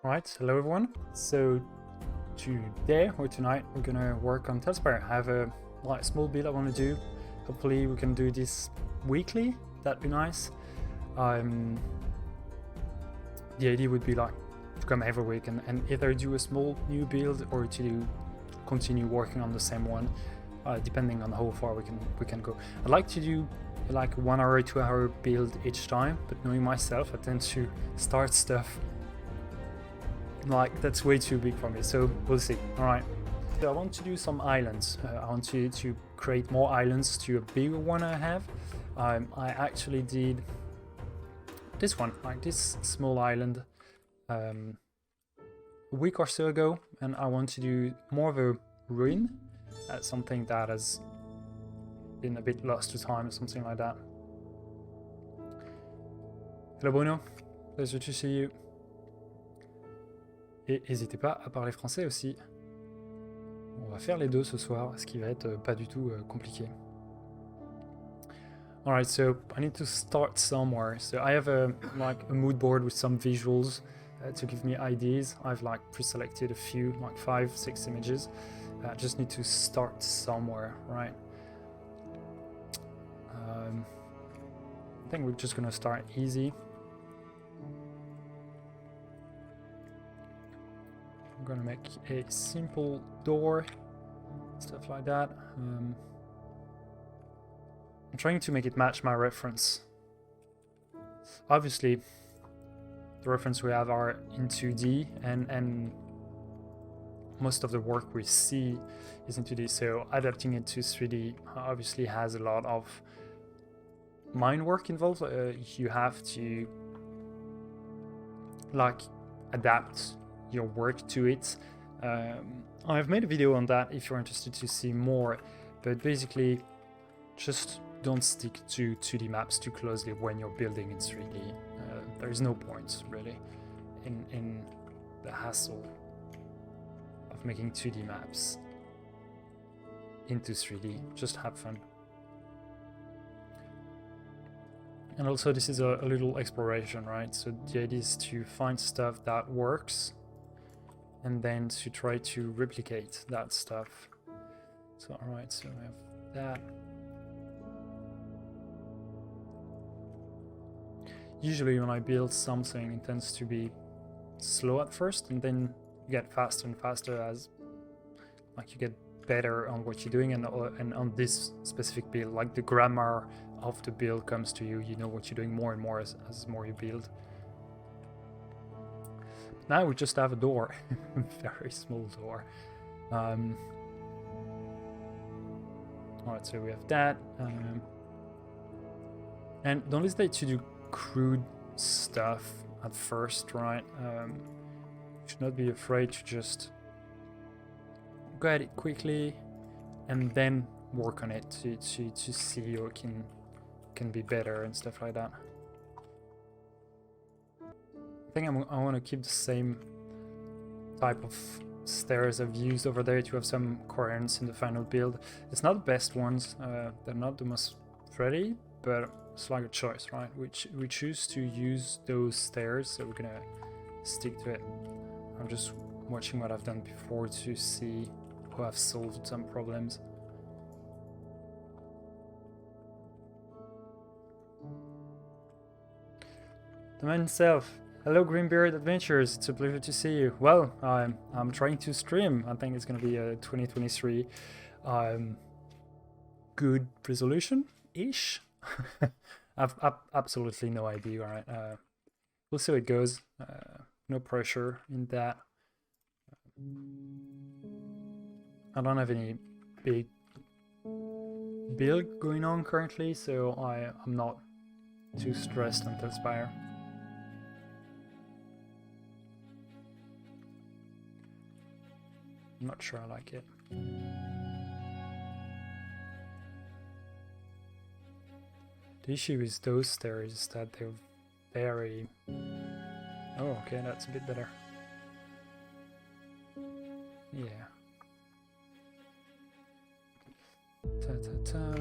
Alright, hello everyone. So today or tonight we're gonna work on TaleSpire. I have a small build I want to do. Hopefully we can do this weekly. That'd be nice. The idea would be to come every week and either do a small new build or to continue working on the same one, depending on how far we can go. I'd like to do like 1 hour, 2 hour build each time, but knowing myself, I tend to start stuff that's way too big for me, so we'll see. Alright, so I want to do some islands. I want to create more islands to a bigger one I have. I actually did this one, like this small island, a week or so ago, and I want to do more of a ruin, something that has been a bit lost to time or something like that. Hello Bruno, pleasure to see you. Et n'hésitez pas à parler français aussi. On va faire les deux ce soir, ce qui va être pas du tout compliqué. Alright, so I need to start somewhere. So I have a mood board with some visuals to give me ideas. I've pre-selected a few, 5-6 images. I just need to start somewhere, right? I think we're just gonna start easy. I'm gonna make a simple door, stuff like that. I'm trying to make it match my reference. Obviously, the reference we have are in 2D, and most of the work we see is in 2D, so adapting it to 3D obviously has a lot of mind work involved. You have to adapt your work to it. I've made a video on that if you're interested to see more, but basically just don't stick to 2D maps too closely when you're building in 3D. There's no point really in the hassle of making 2D maps into 3D. Just have fun. And also this is a little exploration, right? So the idea is to find stuff that works and then to try to replicate that stuff. So alright, so we have that. Usually when I build something, it tends to be slow at first, and then you get faster and faster as you get better on what you're doing, and on this specific build, the grammar of the build comes to you. You know what you're doing more and more as more you build. Now we just have a door, very small door. Alright, so we have that. And don't hesitate to do crude stuff at first, right? You should not be afraid to just go at it quickly and then work on it to see or can be better and stuff like that. I think I want to keep the same type of stairs I've used over there to have some coherence in the final build. It's not the best ones, they're not the most pretty, but it's like a choice, right? We choose to use those stairs, so we're gonna stick to it. I'm just watching what I've done before to see how I've solved some problems. The man himself. Hello Greenbeard Adventures, it's a pleasure to see you. Well, I'm trying to stream. I think it's going to be a 2023 good resolution-ish. I've absolutely no idea, alright. We'll see how it goes. No pressure in that. I don't have any big build going on currently, so I'm not too stressed on TaleSpire. I'm not sure I like it. The issue with those stairs is that they're very... Oh, okay, that's a bit better. Yeah. Ta-ta-ta.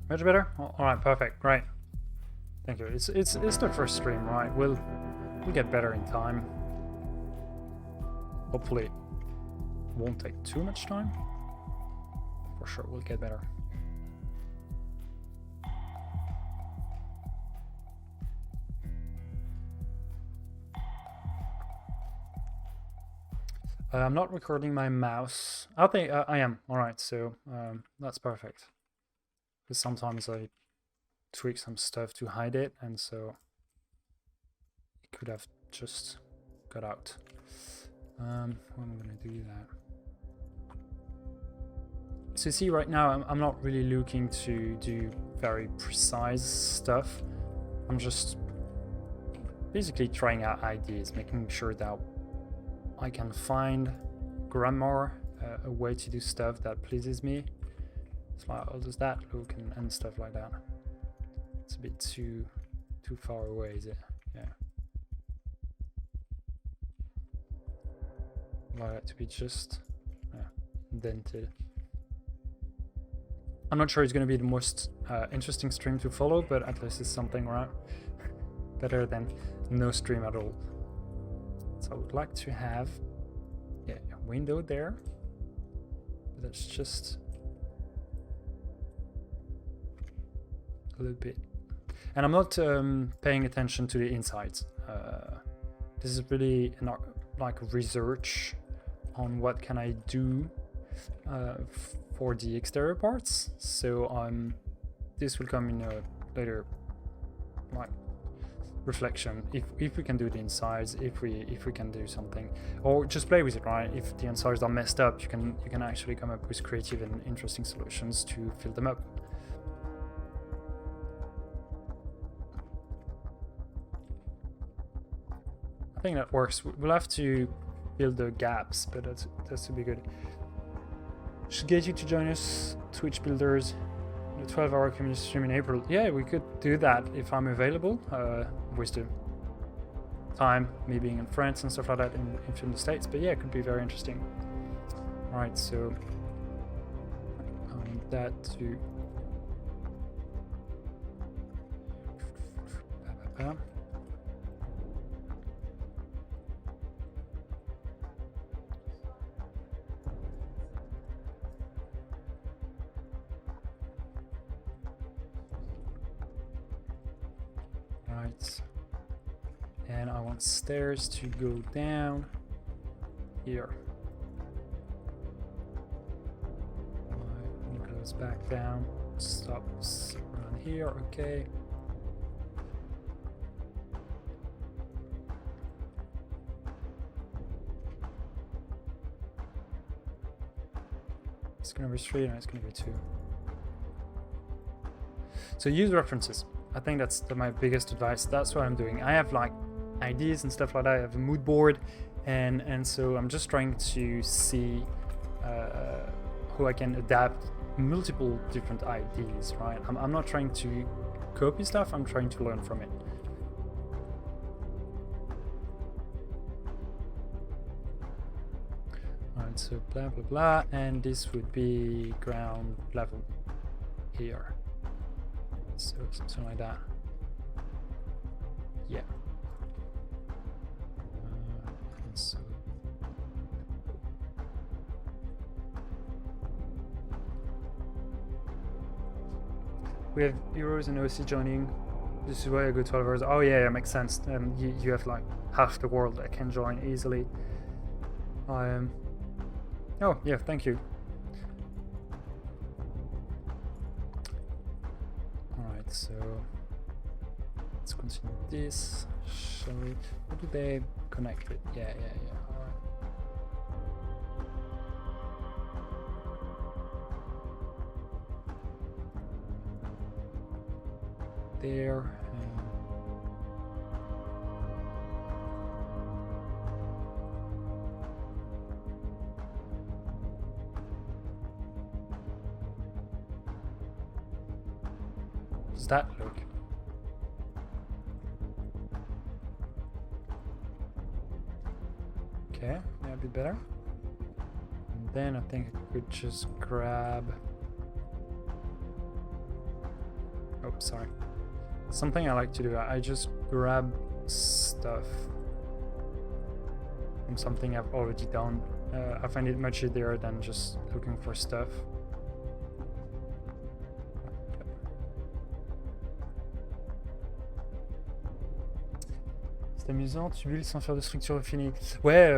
Much better? All right, perfect, great. Thank you. It's the first stream, right? We'll get better in time. Hopefully, it won't take too much time. For sure, we'll get better. I'm not recording my mouse. I think I am. All right, so that's perfect. Because sometimes I tweak some stuff to hide it, and so it could have just got out. I'm gonna do that. So you see, right now I'm not really looking to do very precise stuff. I'm just basically trying out ideas, making sure that I can find grammar, a way to do stuff that pleases me. It's like, how does that look, and stuff like that. It's a bit too far away, is it? Yeah. I like it to be just indented. I'm not sure it's going to be the most interesting stream to follow, but at least it's something, right? Better than no stream at all. So I would like to have a window there, but that's just a little bit. And I'm not paying attention to the insides. This is really not like research on what can I do for the exterior parts. So this will come in a later like reflection, if we can do the insides, if we can do something, or just play with it, right? If the insides are messed up, you can actually come up with creative and interesting solutions to fill them up. I think that works. We'll have to fill the gaps, but that's to be good. Should get you to join us, Twitch builders, the 12-hour community stream in April. Yeah, we could do that if I'm available. With the time, me being in France and stuff like that in the States. But yeah, it could be very interesting. All right, so I want that to. Right, and I want stairs to go down here. It goes back down, stops around here. Okay. It's gonna be 3, no, it's gonna be 2. So use references. I think that's my biggest advice. That's what I'm doing. I have like ideas and stuff like that. I have a mood board, and so I'm just trying to see how I can adapt multiple different ideas, right? I'm not trying to copy stuff. I'm trying to learn from it. All right, so blah blah blah, and this would be ground level here. So something like that. Yeah. And so we have Heroes and OC joining. This is why I go 12 hours. Oh yeah, it makes sense. You have like half the world that can join easily. Oh yeah, thank you. So let's continue this. Shall we? How do they connect it? Yeah. All right. There. Does that look? Okay, yeah, a bit better. And then I think I could just grab sorry. Something I like to do, I just grab stuff from something I've already done. I find it much easier than just looking for stuff. C'est amusant, tu builds sans faire de structure raffinée. Ouais,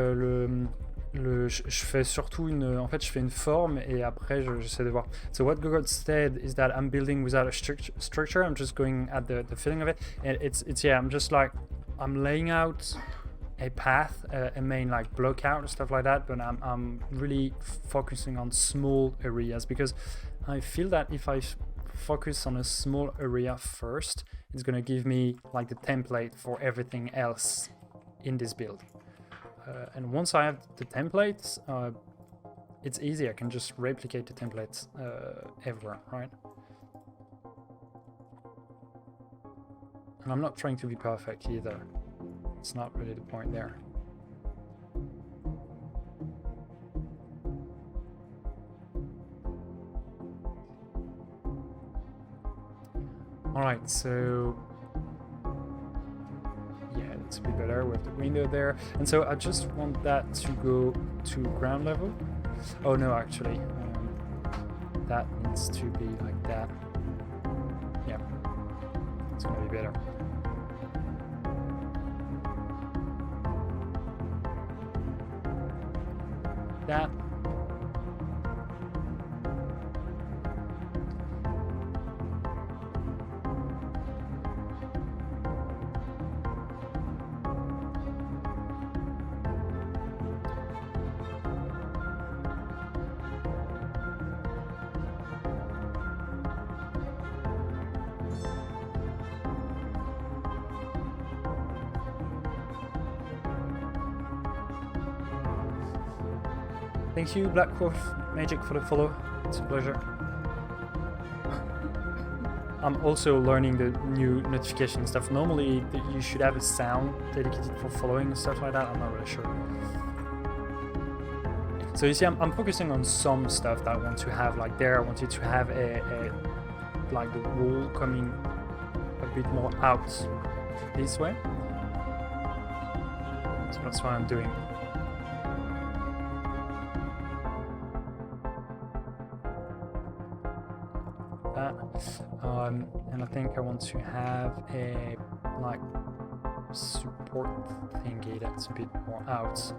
je fais surtout en fait, je fais une forme et après j'essaie de voir. So what Google said is that I'm building without a structure. I'm just going at the feeling of it, and it's yeah. I'm just like I'm laying out a path, a main like block out and stuff like that. But I'm really focusing on small areas because I feel that if I focus on a small area first, it's gonna give me like the template for everything else in this build. And once I have the templates, it's easy. I can just replicate the templates everywhere, right? And I'm not trying to be perfect either. It's not really the point there. All right, so yeah, it's a bit better with the window there. And so I just want that to go to ground level. Oh no, actually, that needs to be like that. Yeah, it's gonna be better. That. Thank you, Black Wolf Magic, for the follow. It's a pleasure. I'm also learning the new notification stuff. Normally, you should have a sound dedicated for following and stuff like that. I'm not really sure. So you see, I'm focusing on some stuff that I want to have like there. I wanted to have like the wall coming a bit more out this way. So that's what I'm doing. And I think I want to have a like support thingy that's a bit more out.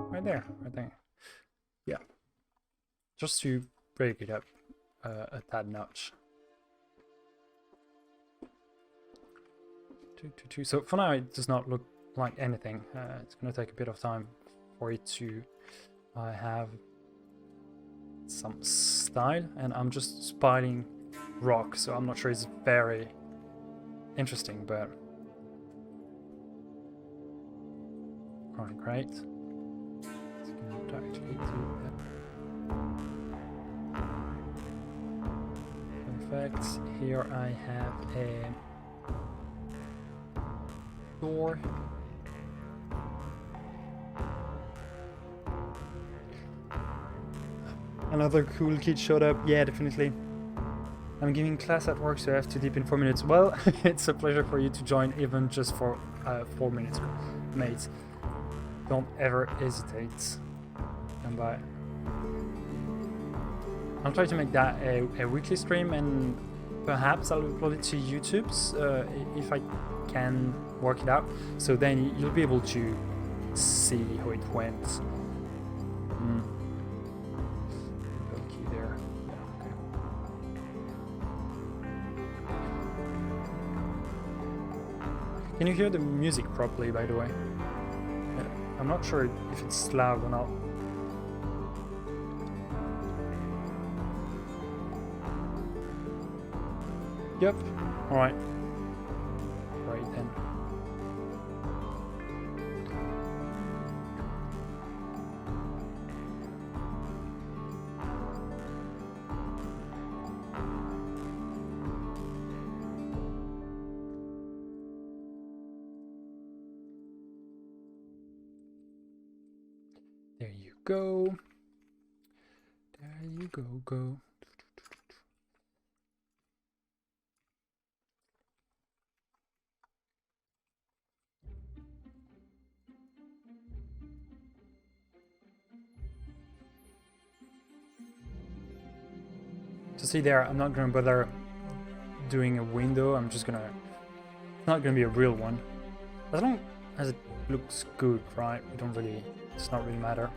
Right there. Yeah, just to break it up a tad notch. So for now it does not look like anything. It's going to take a bit of time for it to have some style, and I'm just spotting rock, so I'm not sure it's very interesting, but alright, great. It's going to actually do that. Perfect. Here I have a door. Another cool kid showed up. Yeah, definitely. I'm giving class at work, so I have to dip in 4 minutes. Well, it's a pleasure for you to join, even just for 4 minutes, mate. Don't ever hesitate. Come by. I'll try to make that a weekly stream, and perhaps I'll upload it to YouTube's if I can work it out. So then you'll be able to see how it went. Can you hear the music properly, by the way? I'm not sure if it's loud or not. Yep. Alright. Right then. There you go. There you go. So see there, I'm not gonna bother doing a window. I'm just gonna, it's not gonna be a real one. As long as it looks good, right? We don't really, it's not really matter.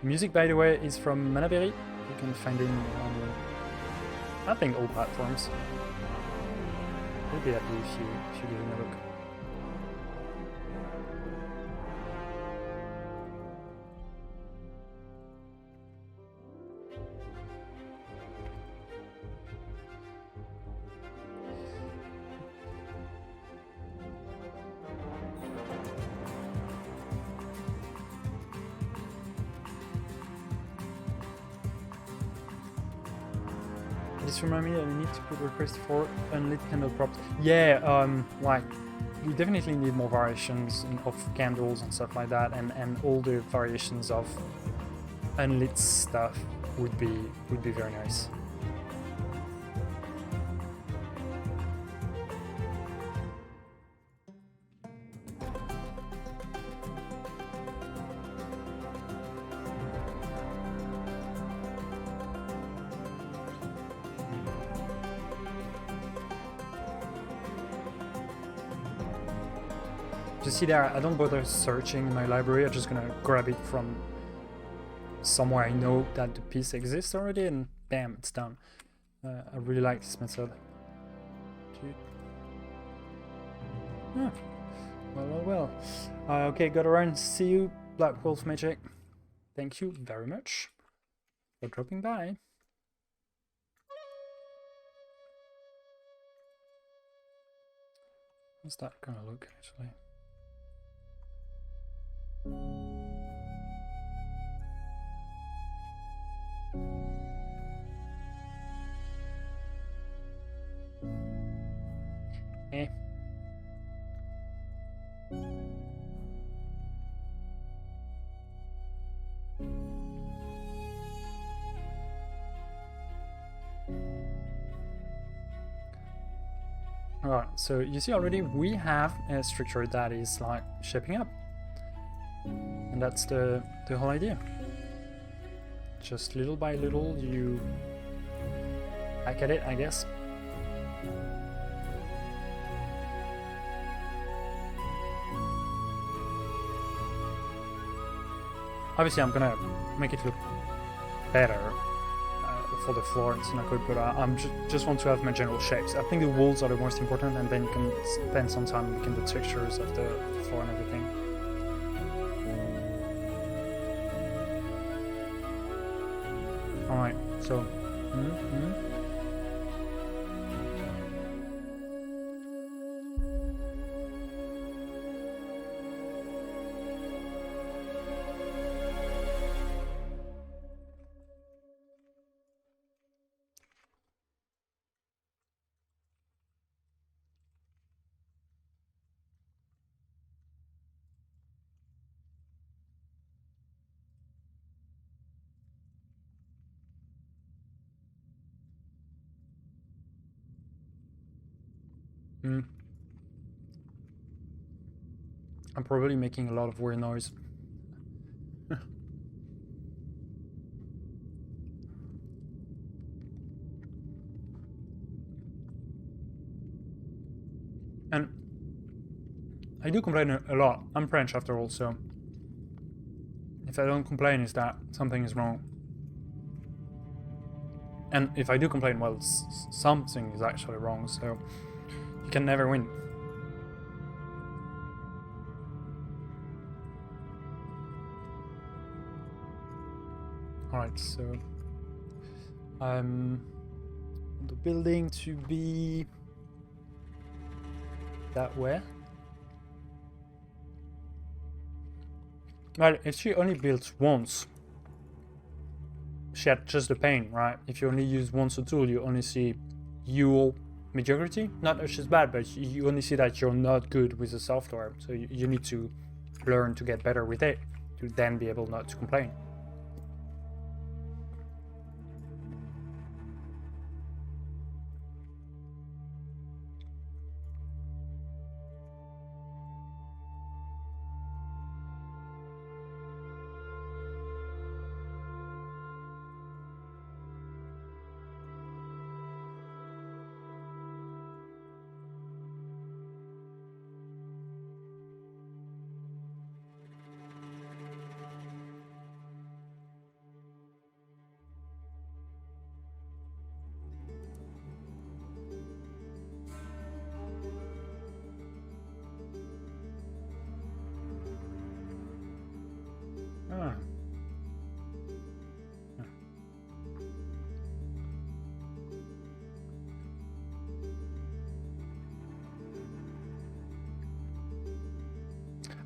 Music, by the way, is from Manaberi. You can find it on, I think, all platforms. I'll be happy if you give it a look. This reminds me that I need to put request for unlit candle props. Yeah, like you definitely need more variations of candles and stuff like that, and all the variations of unlit stuff would be very nice. You see there, I don't bother searching in my library. I'm just gonna grab it from somewhere I know that the piece exists already, and bam, it's done. I really like this method. Well. Okay, gotta run. See you, Black Wolf Magic. Thank you very much for dropping by. How's that gonna look, actually? Eh. Alright, so you see already we have a structure that is like shaping up. And that's the whole idea. Just little by little you hack at it, I guess. Obviously I'm gonna make it look better for the floor and not good, but I'm just want to have my general shapes. I think the walls are the most important, and then you can spend some time making the textures of the floor and everything. Alright, so I'm probably making a lot of weird noise. And I do complain a lot. I'm French after all, so if I don't complain, it's that something is wrong. And if I do complain, well, something is actually wrong, so you can never win. Alright, so the building to be that way. Well, if she only builds once, she had just the pain, right? If you only use once a tool, you only see your mediocrity. Not that she's bad, but you only see that you're not good with the software. So you need to learn to get better with it to then be able not to complain.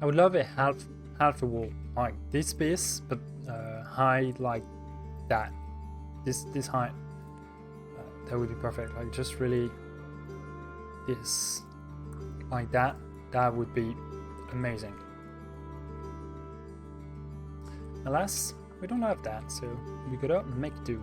I would love a half a wall like this piece, but high like that. This height. That would be perfect. Like just really this like that. That would be amazing. Alas, we don't have that, so we gotta make do.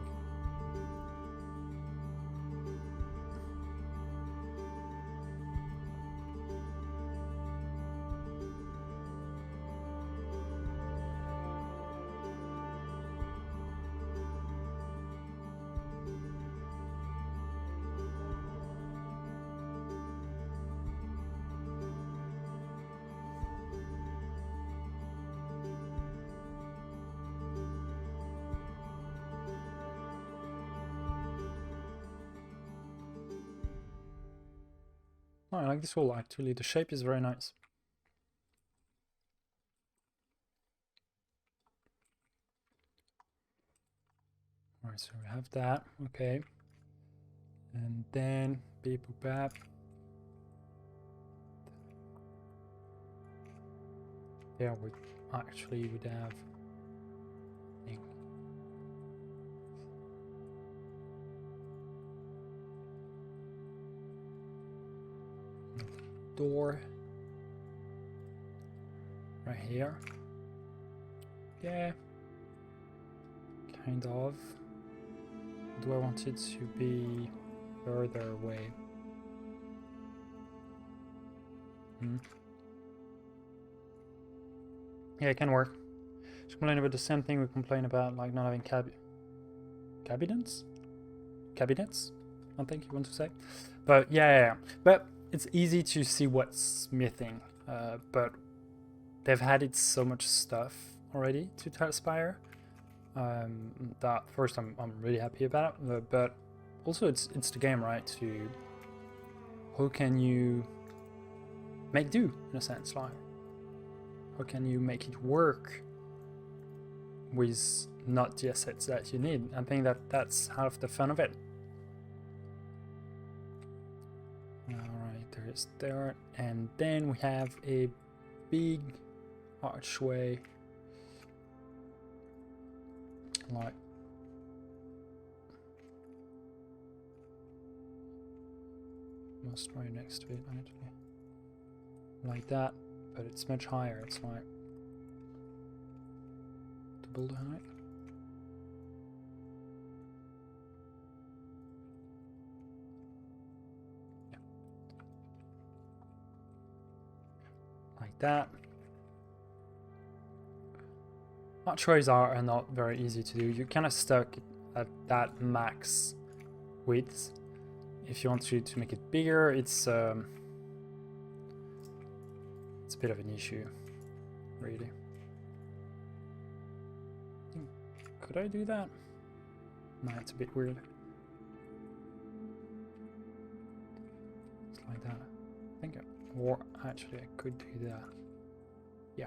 Oh, I like this wall actually. The shape is very nice. Alright, so we have that, okay. And then beep boop bap. There we actually would have door right here. Yeah, kind of. Do I want it to be further away? Yeah, it can work. Just complain about the same thing we complain about, like not having cabinets? Cabinets, I think you want to say. But yeah. But it's easy to see what's missing. But they've added so much stuff already to TaleSpire. That first I'm really happy about, but also it's the game, right? To how can you make do in a sense, like how can you make it work with not the assets that you need? I think that's half the fun of it. Alright, there's there, and then we have a big archway like must right next to it actually. Like that, but it's much higher. It's like double the height. Yeah. Like that. Archways are not very easy to do. You're kind of stuck at that max width. If you want to make it bigger, it's a bit of an issue, really. Could I do that? No, it's a bit weird. It's like that. I think, or actually I could do that. Yeah.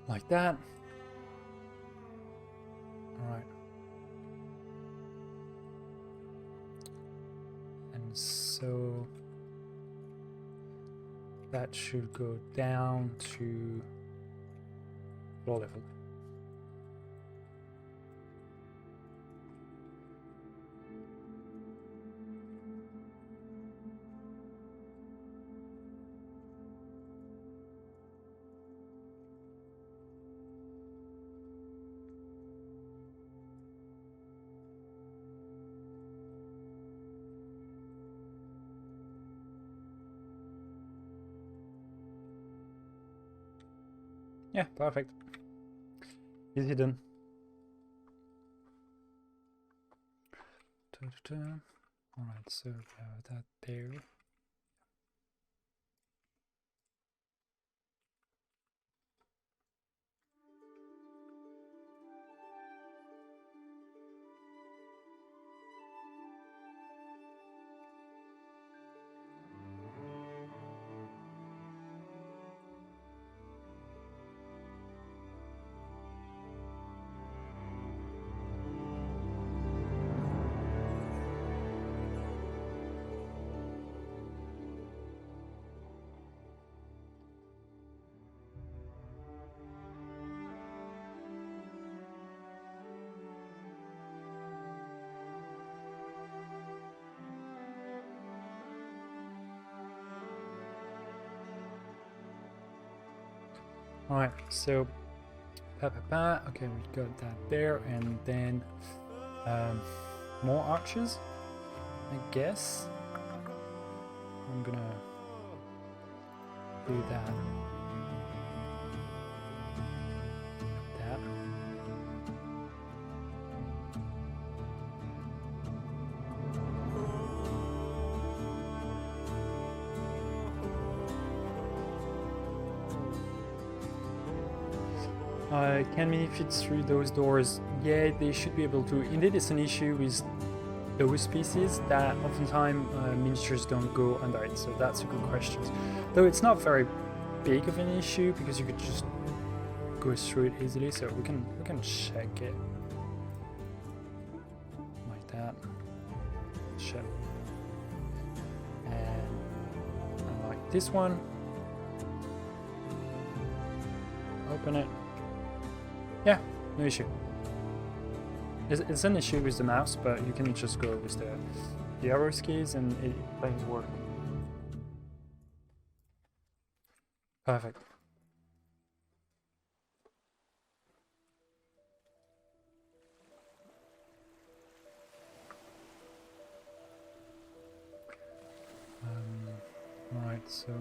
Like that. Alright. And so that should go down to floor level. Yeah, perfect. Easy done. Alright, so we have that there. Alright, so okay, we got that there, and then more arches, I guess. I'm gonna do that. That. Can mini fit through those doors? Yeah, they should be able to. Indeed, it's an issue with those pieces that oftentimes miniatures don't go under it, so that's a good question. Though it's not very big of an issue because you could just go through it easily, so we can check it like that. Check. And like this one. Open it. Yeah, no issue. It's an issue with the mouse, but you can just go with the arrow keys and things work. Perfect. Right, so.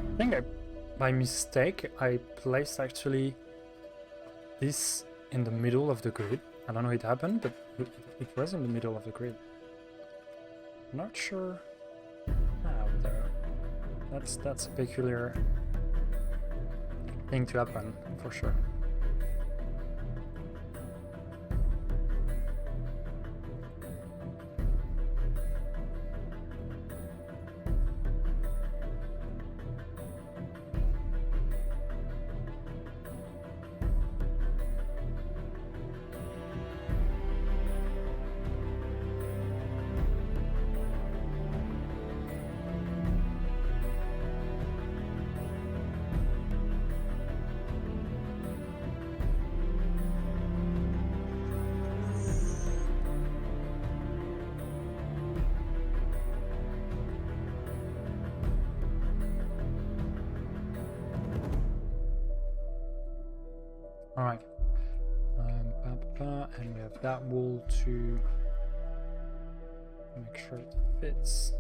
I think by mistake I placed actually this in the middle of the grid. I don't know how it happened, but it was in the middle of the grid. Not sure how though. That's a peculiar thing to happen for sure. Alright, and we have that wall to make sure it fits.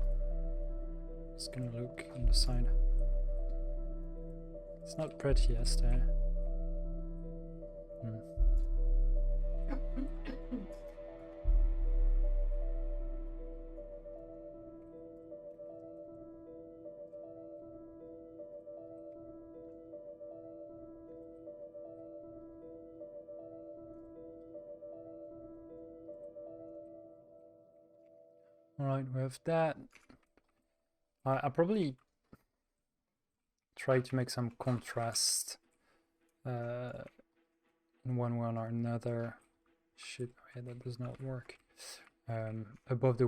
It's gonna look on the side. It's not prettiest, eh? Alright, we have that. I probably try to make some contrast in one way or another. Shit, okay, that does not work. Above the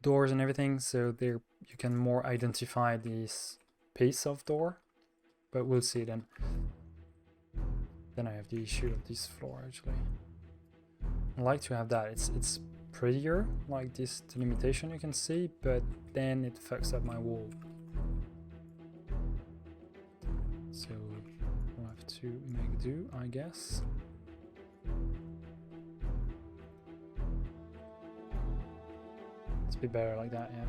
doors and everything, so there you can more identify this piece of door. But we'll see then. Then I have the issue of this floor actually. I like to have that. It's prettier, like this delimitation you can see, but then it fucks up my wall. So we'll have to make do, I guess. It's a bit better like that, yeah.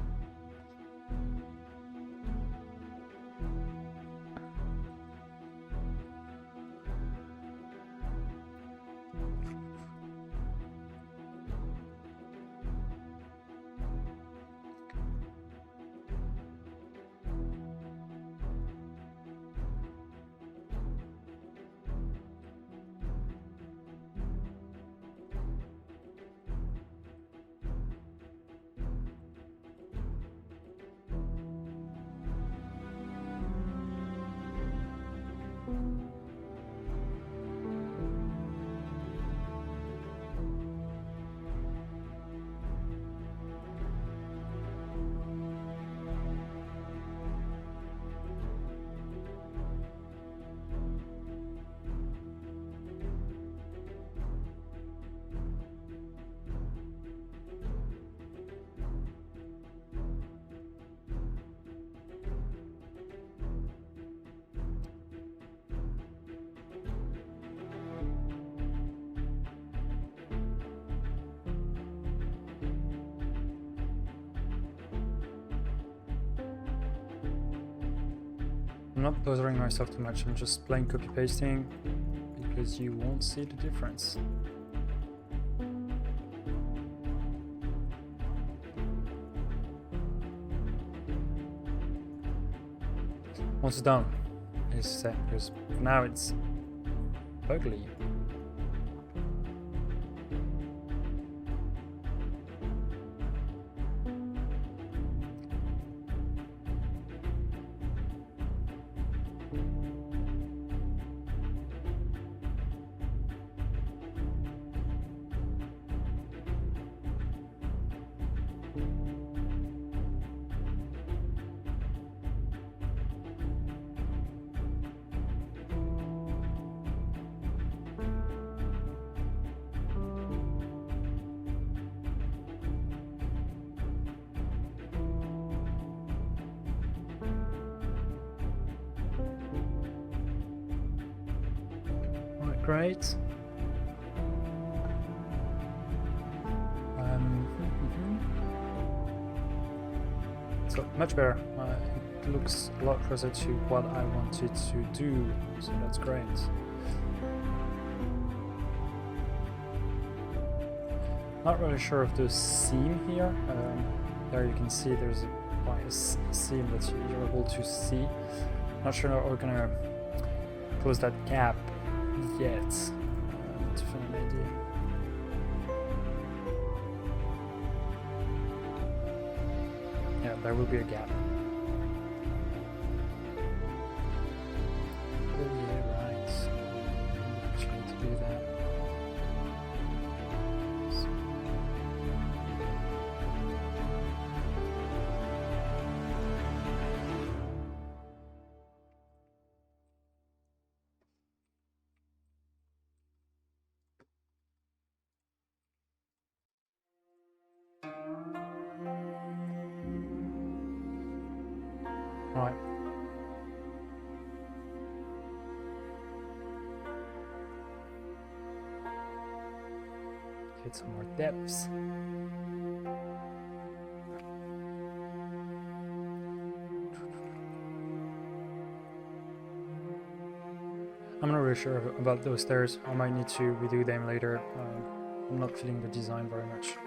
I'm not bothering myself too much, I'm just plain copy pasting because you won't see the difference. Once it's done, it's set, because for now it's ugly. Great. So much better. It looks a lot closer to what I wanted to do, so that's great. Not really sure of the seam here. There you can see there's a seam that you're able to see. Not sure how we're gonna close that gap yet, to find an idea. Yeah, there will be a gap. Oh yeah, right. Actually need to do that. Right. Get some more depths. I'm not really sure about those stairs. I might need to redo them later. I'm not feeling the design very much.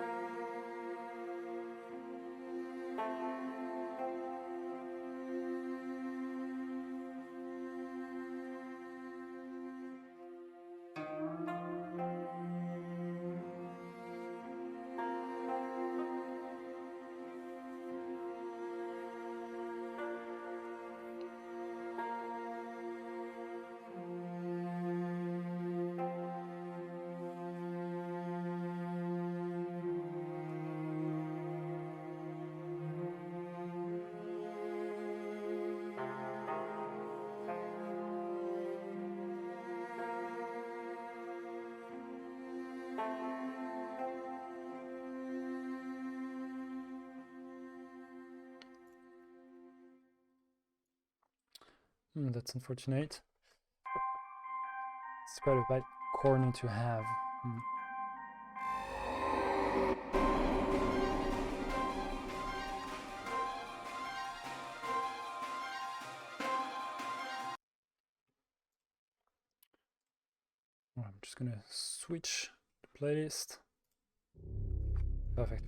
That's unfortunate. It's quite a bad corner to have. I'm just gonna switch the playlist. Perfect.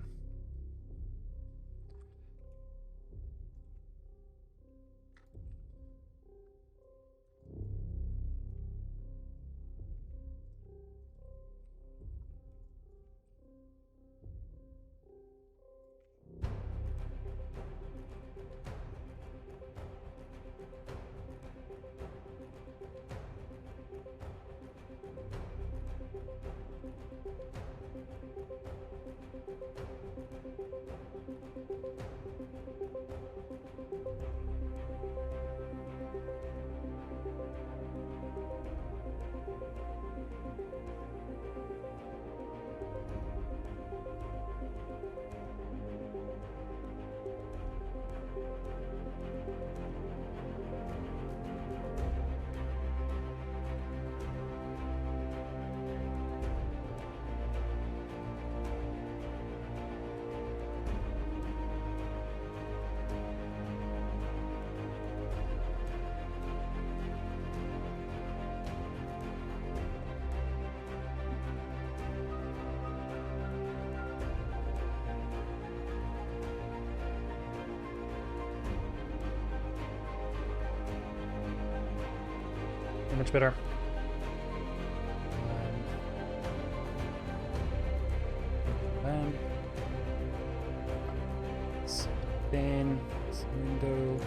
much better. Bam. Spin. Window.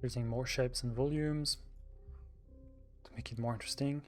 Creating more shapes and volumes to make it more interesting.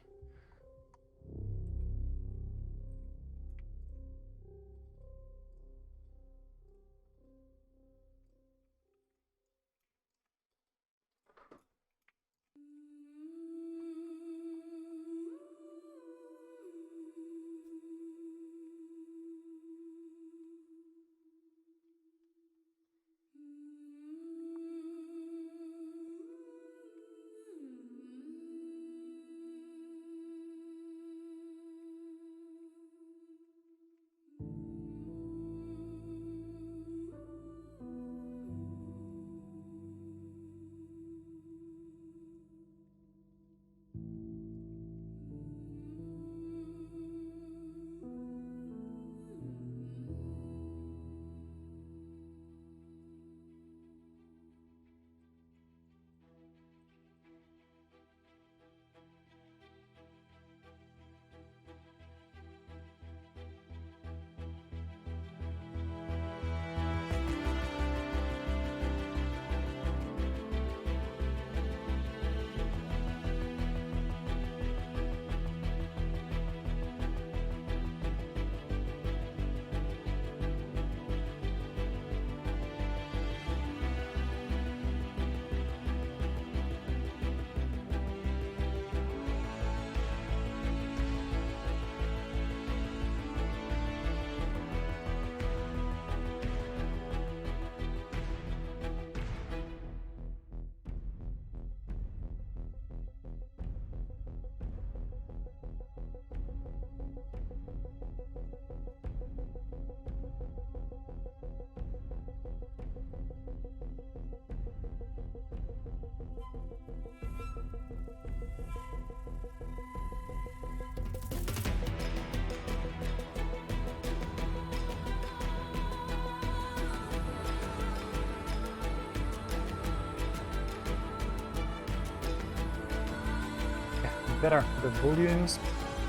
Better the volumes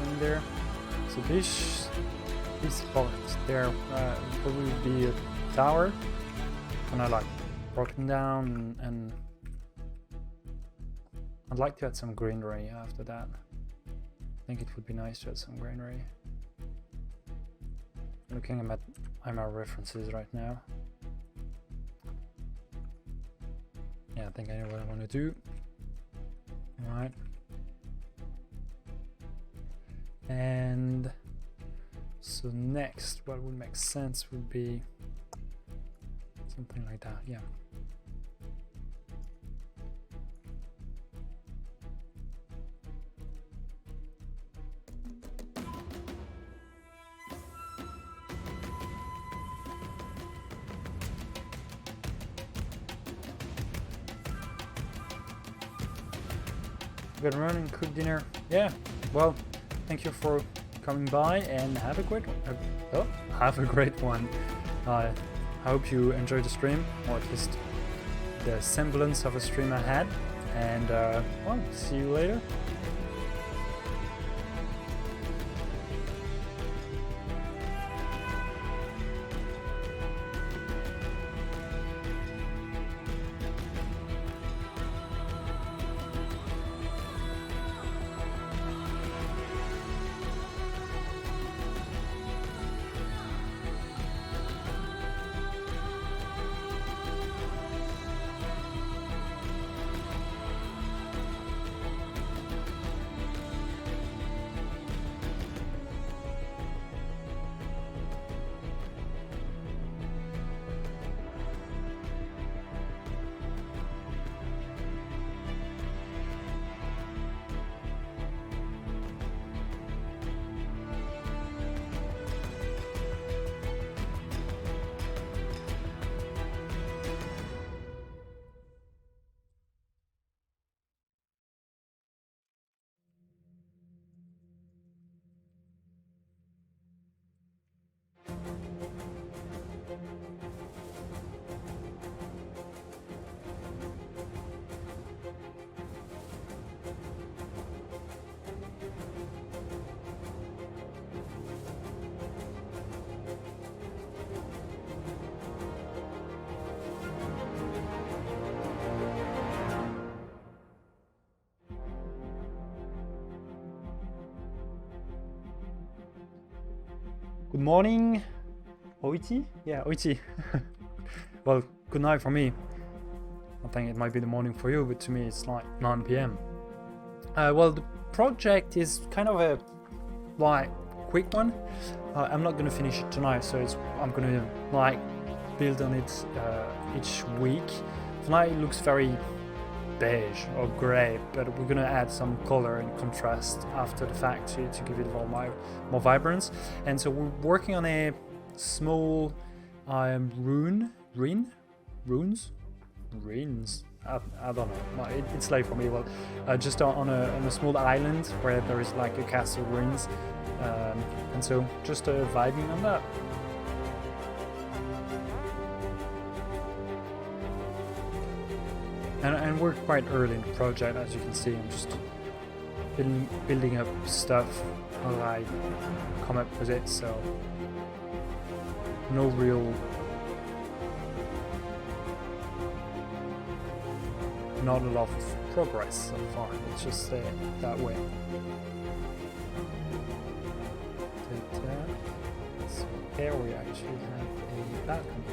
in there. So this part there probably would be a tower, kind of like broken down, and I'd like to add some greenery after that. I think it would be nice to add some greenery. Looking at my references right now. Yeah, I think I know what I want to do. All right. And so next, what would make sense would be something like that, yeah. Good run and cook dinner. Yeah, well, thank you for coming by and have a great one. I hope you enjoyed the stream, or at least the semblance of a stream I had. And well, see you later. Good morning, Oiti? Yeah, Oiti. Well, good night for me. I think it might be the morning for you, but to me it's like 9 p.m. Well, the project is kind of a like quick one. I'm not gonna finish it tonight, so I'm gonna like build on it each week. Tonight it looks very beige or grey, but we're gonna add some color and contrast after the fact to give it more vibrance. And so we're working on a small runes. I don't know. It's late for me. Well, just on a small island where there is like a castle ruins, and so just vibing on that. And we're quite early in the project, as you can see. I'm just building up stuff as I come up with it, so no real, not a lot of progress so far. Let's just say it that way. So here we actually have a balcony.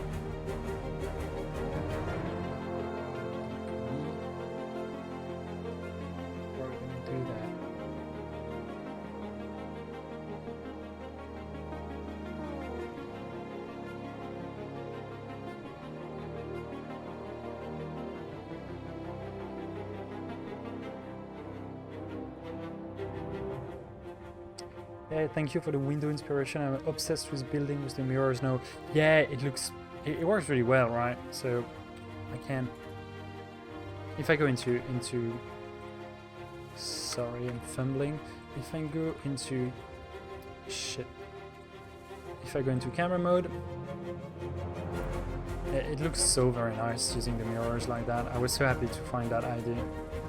Yeah, thank you for the window inspiration. I'm obsessed with building with the mirrors now. Yeah, it works really well, right? So I can, if I go into sorry, I'm fumbling. If I go into if I go into camera mode, it looks so very nice using the mirrors like that. I was so happy to find that idea.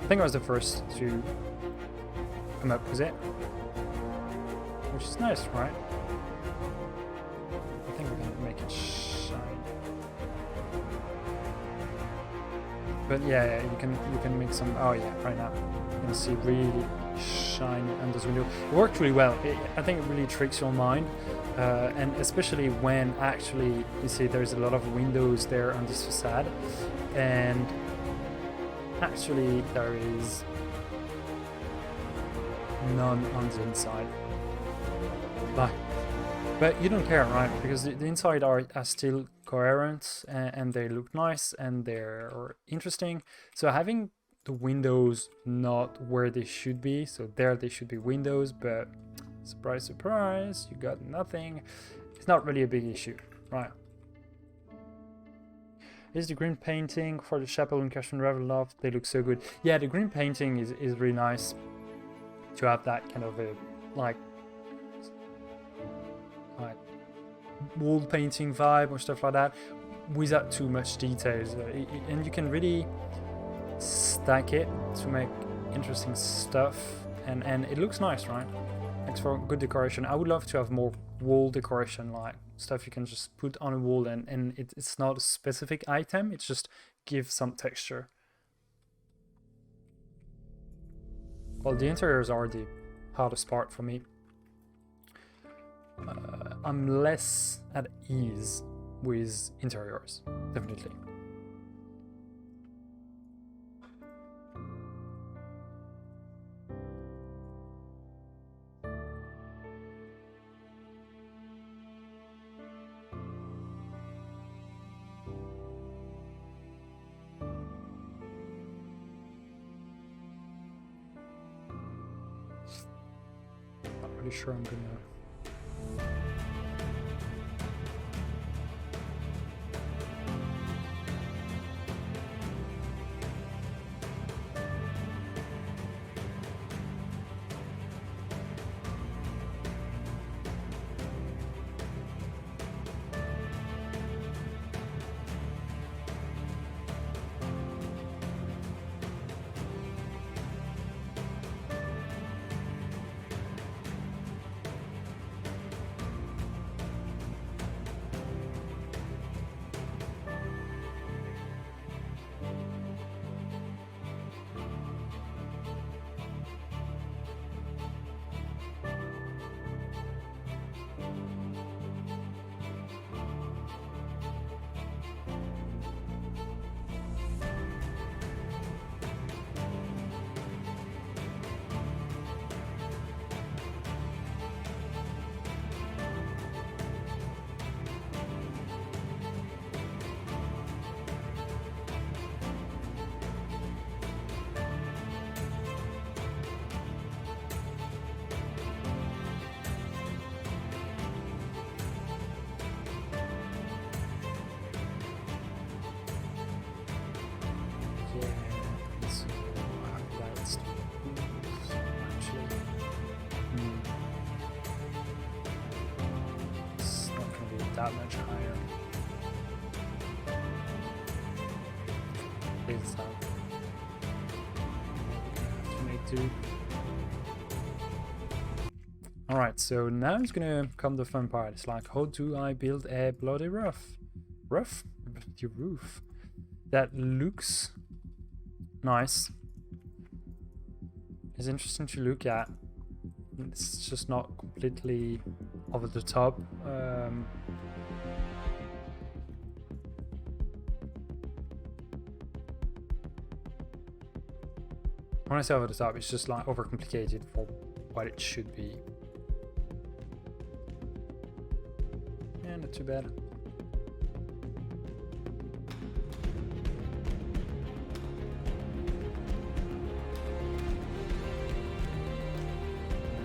I think I was the first to come up with it, which is nice, right? I think we're gonna make it shine. But yeah, you can make some. Oh yeah, right now you can see really shiny under this window. It worked really well. I think it really tricks your mind, and especially when actually you see there's a lot of windows there on this facade, and actually there is none on the inside. But you don't care, right? Because the inside are still coherent, and they look nice and they're interesting. So having the windows not where they should be, so there they should be windows, but surprise, surprise, you got nothing. It's not really a big issue, right? Is the green painting for the chapel and Castle Revel Loft? They look so good. Yeah, the green painting is really nice to have that kind of a like wall painting vibe or stuff like that without too much details, and you can really stack it to make interesting stuff, and it looks nice, right? Thanks for good decoration. I would love to have more wall decoration, like stuff you can just put on a wall, and it's not a specific item, it's just give some texture. Well, the interiors are the hardest part for me. I'm less at ease with interiors, definitely. Not really sure I'm gonna. that much higher. Is to make do. Alright, so now it's gonna come the fun part. It's like, how do I build a bloody roof? Your roof that looks nice. It's interesting to look at. It's just not completely over the top. When I say over the top, it's just like overcomplicated for what it should be. Yeah, not too bad.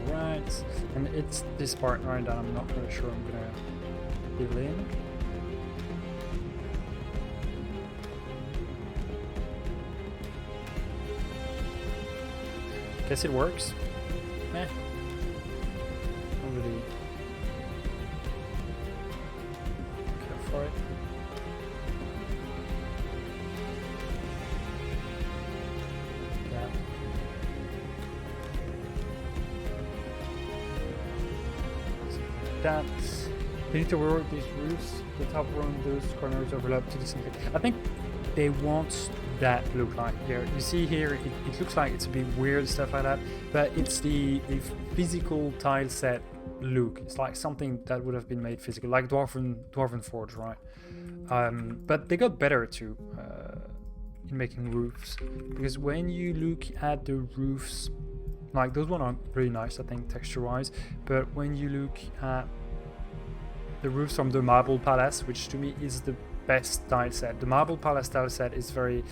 Right, and it's this part right that I'm not really sure I'm gonna fill in. Guess it works. Not really care for it. Yeah. That they need to work these roofs. The top one, those corners overlap to the center. I think they want that look like here. You see here, it looks like it's a bit weird, stuff like that, but it's the physical tile set look. It's like something that would have been made physical, like Dwarven Forge, right? But they got better too in making roofs, because when you look at the roofs, like those ones are really nice, I think, texture-wise, but when you look at the roofs from the Marble Palace, which to me is the best tile set. The Marble Palace tile set is very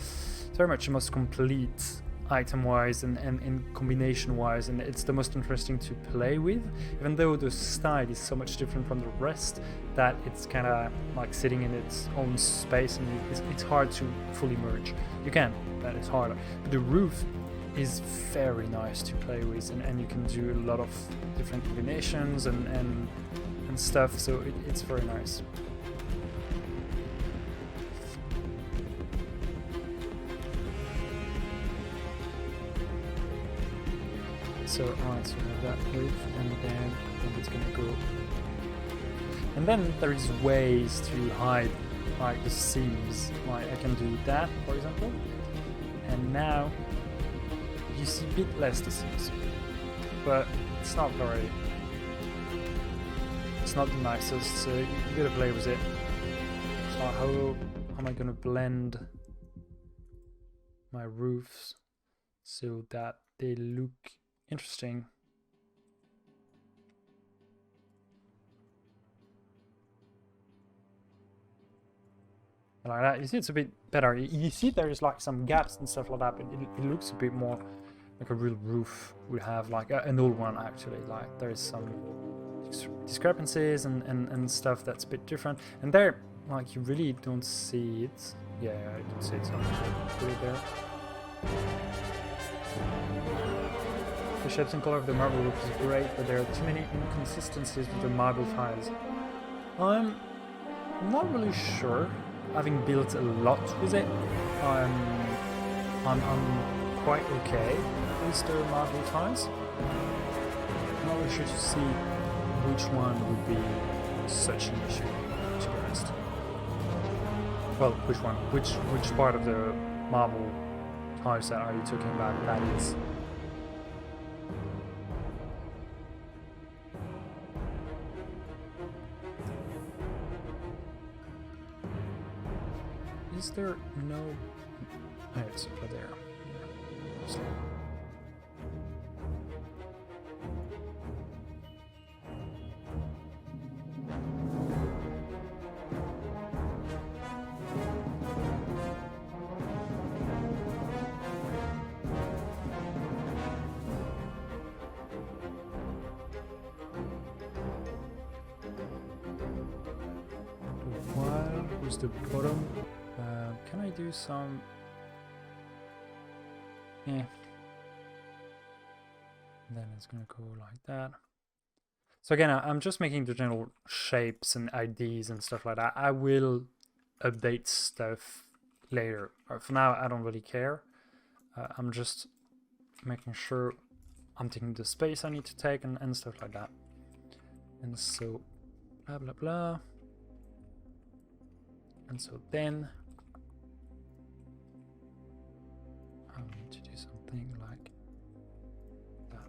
much the most complete item-wise and combination-wise, and it's the most interesting to play with, even though the style is so much different from the rest that it's kind of like sitting in its own space, and it's hard to fully merge. You can, but it's harder. But the roof is very nice to play with, and you can do a lot of different combinations and stuff, so it's very nice. So, alright, so we have that roof, and then it's gonna go. And then there is ways to hide like the seams. Like I can do that, for example. And now you see a bit less the seams. But it's not the nicest, so you gotta play with it. So how am I gonna blend my roofs so that they look interesting? Like that, you see it's a bit better. You see there's like some gaps and stuff like that, but it looks a bit more like a real roof would have, like an old one actually. Like there's some discrepancies and stuff that's a bit different. And there, like you really don't see it. Yeah, I don't see it so much. Put it there. The shapes and color of the marble roof is great, but there are too many inconsistencies with the marble tiles. I'm not really sure. Having built a lot with it, I'm quite okay with the marble tiles. I'm not really sure to see which one would be such an issue, to be honest. Well, which one? Which part of the marble tile set are you talking about? That is. Is there no... Oh, it's over there. Yeah. Where's the bottom? Can I do some... Yeah. Then it's gonna go like that. So again, I'm just making the general shapes and IDs and stuff like that. I will update stuff later. For now, I don't really care. I'm just making sure I'm taking the space I need to take and stuff like that. And so, blah, blah, blah. And so then I need to do something like that.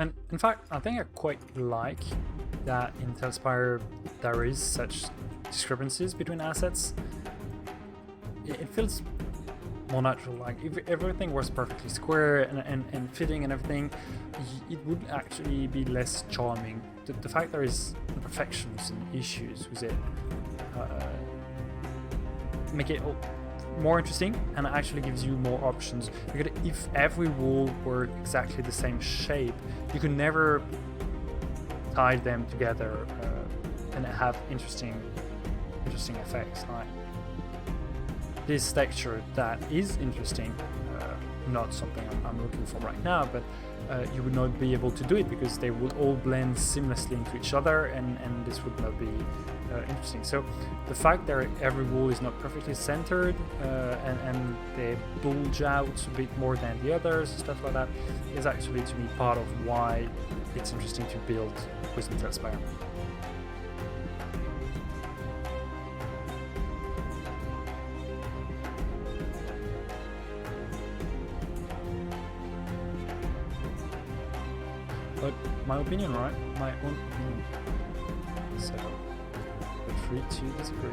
And in fact, I think I quite like that in TaleSpire there is such discrepancies between assets. It feels more natural. Like if everything was perfectly square and fitting and everything, it would actually be less charming. The fact there is imperfections and issues with it make it more interesting and actually gives you more options. Because if every wall were exactly the same shape, you could never tie them together and have interesting effects. Like this texture that is interesting, not something I'm looking for right now, but you would not be able to do it because they would all blend seamlessly into each other, and this would not be interesting. So the fact that every wall is not perfectly centered and they bulge out a bit more than the others, stuff like that, is actually to me part of why it's interesting to build with TaleSpire. But my opinion, right? My own opinion. So, feel free to disagree.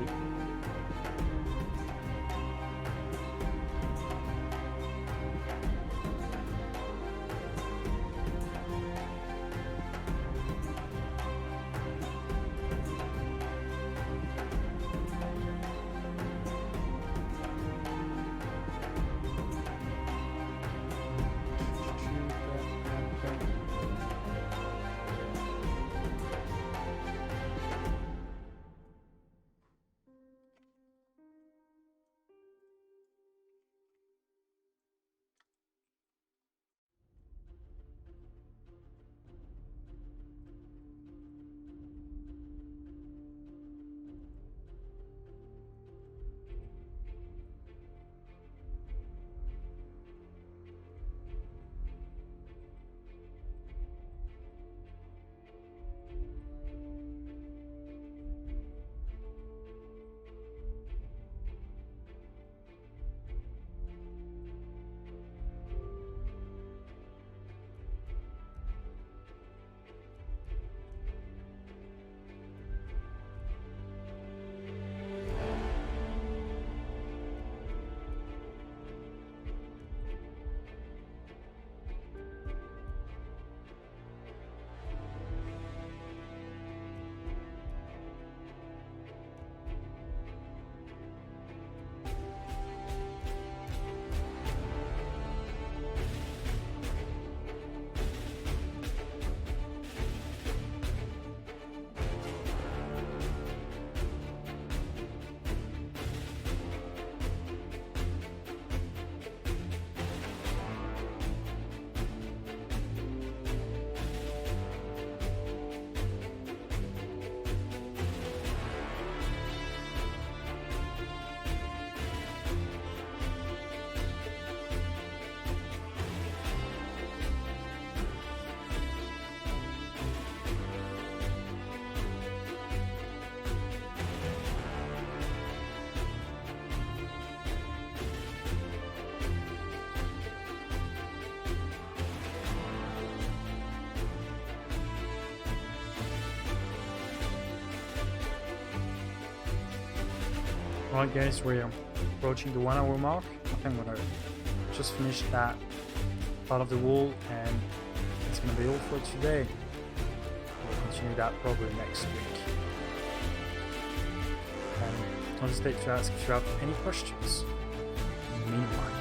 Alright guys, we're approaching the 1 hour mark. I think I'm gonna just finish that part of the wall and it's gonna be all for today. We'll continue that probably next week. And don't hesitate to ask if you have any questions. Meanwhile.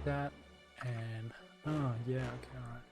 That and oh yeah, okay, alright.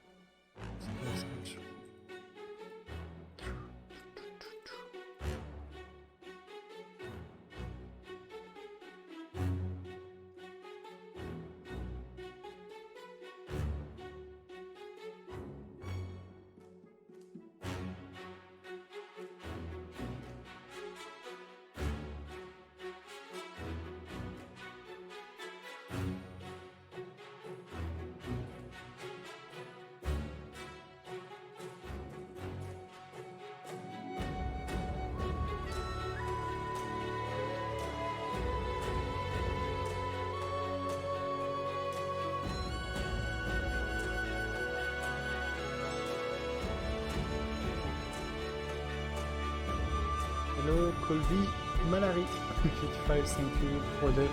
Hello, Colby Malari. 55, thank you for the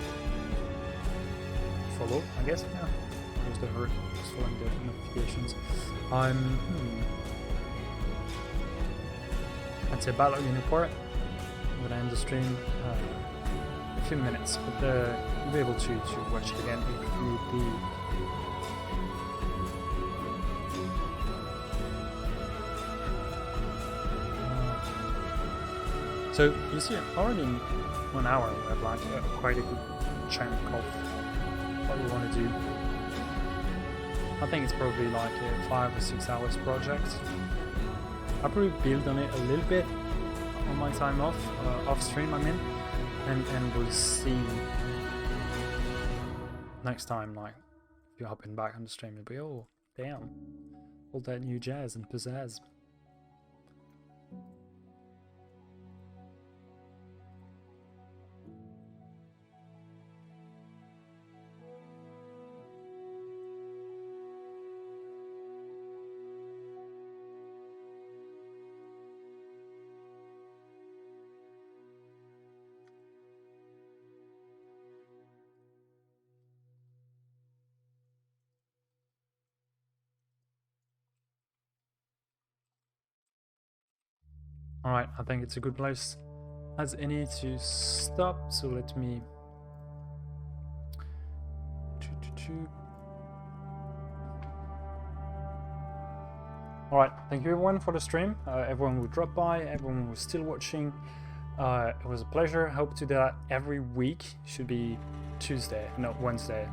follow, I guess. Yeah, there's the hurt, just following the notifications. I'd say Battle Unicorn. I'm gonna end the stream a few minutes, but you'll be able to watch it again if you be. So you see, already in 1 hour we have like quite a good chunk of what we want to do. I think it's probably like a 5 or 6 hours project. I probably build on it a little bit on my time off stream I mean, and we'll see next time, like if you're hopping back on the stream, you'll be, oh damn, all that new jazz and pizzazz. Alright, I think it's a good place as any to stop, so let me... Alright, thank you everyone for the stream, everyone who dropped by, everyone who's still watching. It was a pleasure. I hope to do that every week. Should be Tuesday, not Wednesday,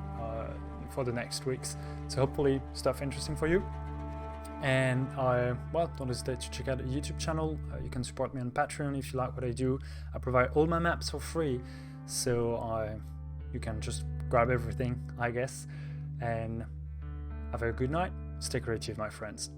for the next weeks. So hopefully stuff interesting for you. And well, don't hesitate to check out the YouTube channel. You can support me on Patreon if you like what I do. I provide all my maps for free, so you can just grab everything, I guess. And have a good night. Stay creative, my friends.